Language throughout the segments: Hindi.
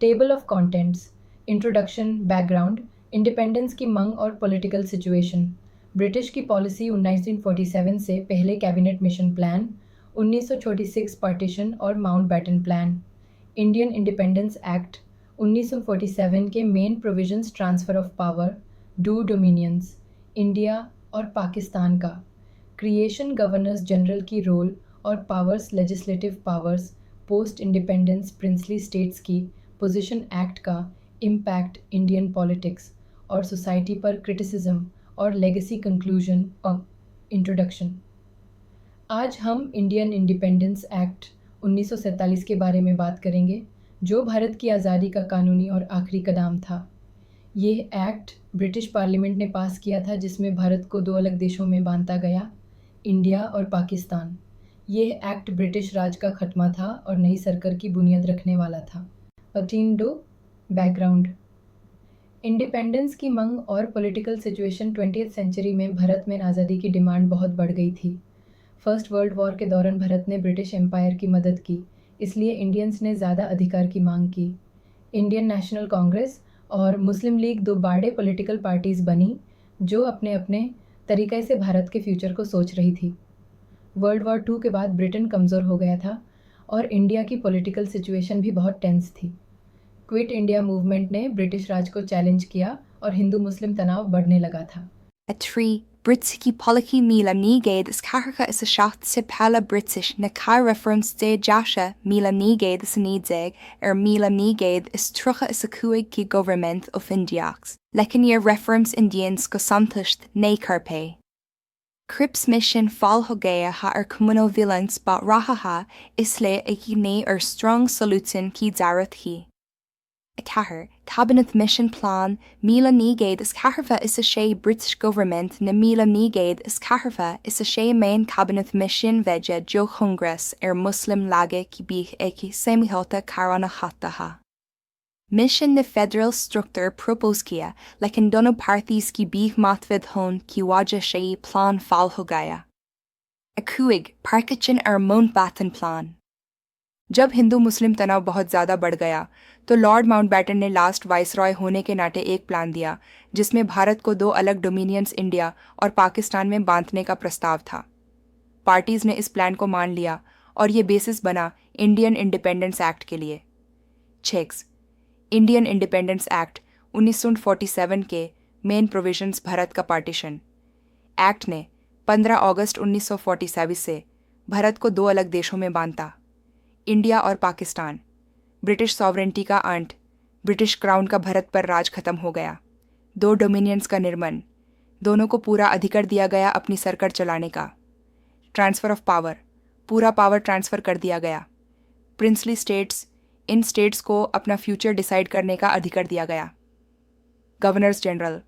Table of contents. Introduction, background, independence की मांग और पॉलिटिकल सिचुएशन। ब्रिटिश की पॉलिसी 1947 से पहले कैबिनेट मिशन प्लान, 1946 पार्टीशन और Mountbatten plan. Indian independence act 1947 के main provisions transfer of power, do dominions, India और पाकिस्तान का। क्रिएशन गवर्नर्स जनरल की रोल और powers, legislative powers, post independence princely states की पोजीशन एक्ट का इम्पैक्ट इंडियन पॉलिटिक्स और सोसाइटी पर क्रिटिसिज्म और लेगेसी कंक्लूजन और इंट्रोडक्शन। आज हम इंडियन इंडिपेंडेंस एक्ट 1947 के बारे में बात करेंगे, जो भारत की आज़ादी का कानूनी और आखिरी कदम था। ये एक्ट ब्रिटिश पार्लियामेंट ने पास किया था, जिसमें भारत को दो अलग देशों में बांटा गया, इंडिया और पाकिस्तान। ये एक्ट ब्रिटिश राज का खत्मा था और नई सरकार की बुनियाद रखने वाला था। 13 बैकग्राउंड। इंडिपेंडेंस की मांग और पॉलिटिकल सिचुएशन 20th सेंचुरी में भारत में आज़ादी की डिमांड बहुत बढ़ गई थी। फर्स्ट वर्ल्ड वॉर के दौरान भारत ने ब्रिटिश एम्पायर की मदद की, इसलिए इंडियंस ने ज़्यादा अधिकार की मांग की। इंडियन नेशनल कांग्रेस और मुस्लिम लीग दो बड़े पॉलिटिकल पार्टीज़ बनी, जो अपने अपने तरीके से भारत के फ्यूचर को सोच रही थी। वर्ल्ड वॉर 2 के बाद ब्रिटेन कमज़ोर हो गया था और इंडिया की पॉलिटिकल सिचुएशन भी बहुत टेंस थी। क्विट इंडिया मूवमेंट ने ब्रिटिश राज को चैलेंज किया और हिंदू मुस्लिम तनाव बढ़ने लगा था। A trí Britiki Poliki Mila Nigade is Carcha is a shot se Pala British na Cara from Ste Jasha Mila Nigade is a Nidzeg Mila Nigade is Trucha is a Kuig ki government of Indiax. Lekin year reference Indians go santisht ne Carpe. Crips mission fall hogea ha communal villains but rahaha isle a ne strong solution ki darat hi. A cahar, Cabinet Mission Plan, Mila Nigade is Caharva is a shea British government, na Mila Nigade is Caharva is a shea main Cabinet Mission Veja Jo Congress Muslim Lage ki bich eki semihota karana hataha. Mission the federal structure proposkia, like in dono parties ki bich matvid hon ki waja shea plan fal hogaya. A kuig, Parkachin Mountbatten Plan. जब हिंदू मुस्लिम तनाव बहुत ज़्यादा बढ़ गया तो लॉर्ड माउंटबैटन ने लास्ट वाइसरॉय होने के नाते एक प्लान दिया, जिसमें भारत को दो अलग डोमिनियंस इंडिया और पाकिस्तान में बांटने का प्रस्ताव था। पार्टीज़ ने इस प्लान को मान लिया और ये बेसिस बना इंडियन इंडिपेंडेंस एक्ट के लिए। छेक्स इंडियन इंडिपेंडेंस एक्ट 1947 के मेन प्रोविजंस। भारत का पार्टीशन एक्ट ने 15 अगस्त 1947 से भारत को दो अलग देशों में बांटा, इंडिया और पाकिस्तान। ब्रिटिश सॉवरेंटी का अंत, ब्रिटिश क्राउन का भारत पर राज खत्म हो गया। दो डोमिनियंस का निर्माण, दोनों को पूरा अधिकार दिया गया अपनी सरकार चलाने का। ट्रांसफ़र ऑफ पावर, पूरा पावर ट्रांसफ़र कर दिया गया। प्रिंसली स्टेट्स, इन स्टेट्स को अपना फ्यूचर डिसाइड करने का अधिकार दिया गया। गवर्नर्स जनरल,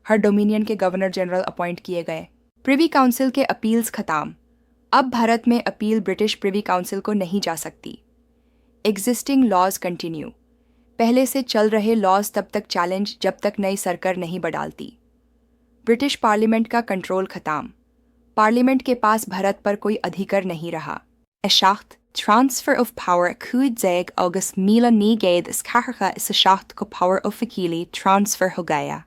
हर डोमिनियन के गवर्नर जनरल अपॉइंट किए गए। प्रिवी काउंसिल के अपील्स खत्म, अब भारत में अपील ब्रिटिश प्रिवी काउंसिल को नहीं जा सकती। एग्जिस्टिंग लॉज कंटिन्यू, पहले से चल रहे लॉज तब तक चैलेंज जब तक नई सरकार नहीं बदलती। ब्रिटिश पार्लियामेंट का कंट्रोल खत्म, पार्लियामेंट के पास भारत पर कोई अधिकार नहीं रहा। एशाख्त ट्रांसफर ऑफ पावर कुइड अगस्त मीला नीगेद इस खारखा इस शाख्त को पावर ऑफिशियली ट्रांसफर हो गया।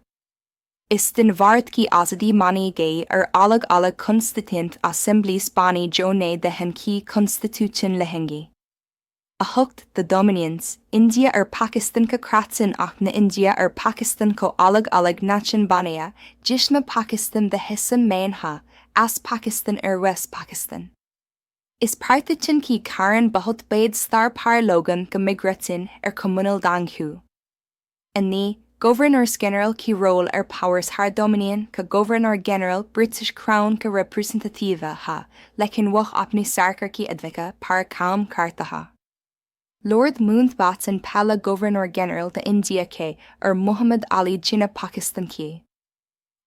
इस दिन भारत की आज़ादी मानी गई और अलग अलग कॉन्स्टिट्यूंट असेंबलीज पानी जो ने दहन की कॉन्स्टिट्यूशन लहेंगे। अहक्त द डोमिनियंस, इंडिया और पाकिस्तान का क्रासन आखने इंडिया और पाकिस्तान को अलग अलग नेशन बनाया, जिसमें पाकिस्तान द हिस्सा मेन है एस पाकिस्तान और वेस्ट पाकिस्तान। इस पार्टीशन की कारण बहुत बेद स्टार पार लोगन का मिग्रेशन और कम्युनल दांगहू। अन्य Governors General की रोल और powers हर डोमिनियन का गवर्नर जनरल ब्रिटिश क्राउन का रिप्रेजेंटेटिव है, लेकिन वह अपनी सरकार की अध्यक्ष पर काम करता है। लॉर्ड माउंटबैटन पहला गवर्नर जनरल द इंडिया के और मोहम्मद अली जिन्ना पाकिस्तान के।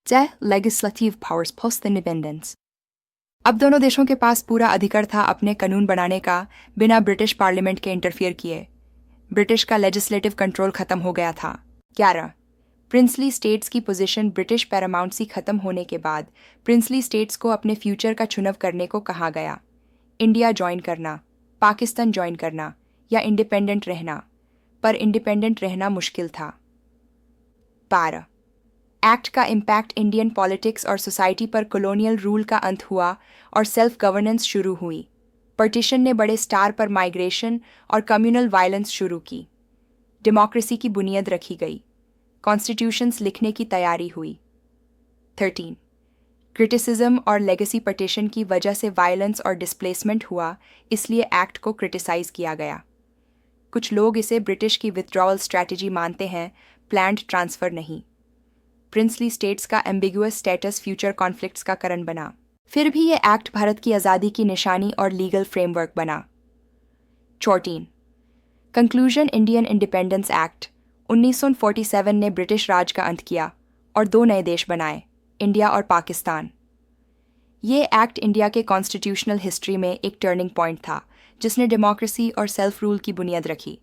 The legislative powers post independence, अब दोनों देशों के पास पूरा अधिकार था अपने कानून बनाने का बिना ब्रिटिश पार्लियामेंट के इंटरफियर किए। ब्रिटिश का लेजिस्लेटिव कंट्रोल खत्म हो गया था। 11. प्रिंसली स्टेट्स की पोजीशन ब्रिटिश पैरामाउंसी खत्म होने के बाद प्रिंसली स्टेट्स को अपने फ्यूचर का चुनाव करने को कहा गया। इंडिया ज्वाइन करना, पाकिस्तान ज्वाइन करना या इंडिपेंडेंट रहना। पर इंडिपेंडेंट रहना मुश्किल था। 12. एक्ट का इम्पैक्ट इंडियन पॉलिटिक्स और सोसाइटी पर कॉलोनियल रूल का अंत हुआ और सेल्फ गवर्नेंस शुरू हुई। पार्टीशन ने बड़े स्टार पर माइग्रेशन और कम्युनल वायलेंस शुरू की। डेमोक्रेसी की बुनियाद रखी गई। कॉन्स्टिट्यूशंस लिखने की तैयारी हुई। 13. क्रिटिसिज्म और लेगेसी पार्टीशन की वजह से वायलेंस और डिस्प्लेसमेंट हुआ, इसलिए एक्ट को क्रिटिसाइज किया गया। कुछ लोग इसे ब्रिटिश की विथड्रॉवल स्ट्रैटेजी मानते हैं, प्लान्ड ट्रांसफ़र नहीं। प्रिंसली स्टेट्स का एम्बिगुअस स्टेटस फ्यूचर कॉन्फ्लिक्ट्स का कारण बना। फिर भी ये एक्ट भारत की आज़ादी की निशानी और लीगल फ्रेमवर्क बना। 14. कंक्लूजन इंडियन इंडिपेंडेंस एक्ट 1947 ने ब्रिटिश राज का अंत किया और 2 नए देश बनाए, इंडिया और पाकिस्तान। ये एक्ट इंडिया के कॉन्स्टिट्यूशनल हिस्ट्री में एक टर्निंग पॉइंट था, जिसने डेमोक्रेसी और सेल्फ रूल की बुनियाद रखी।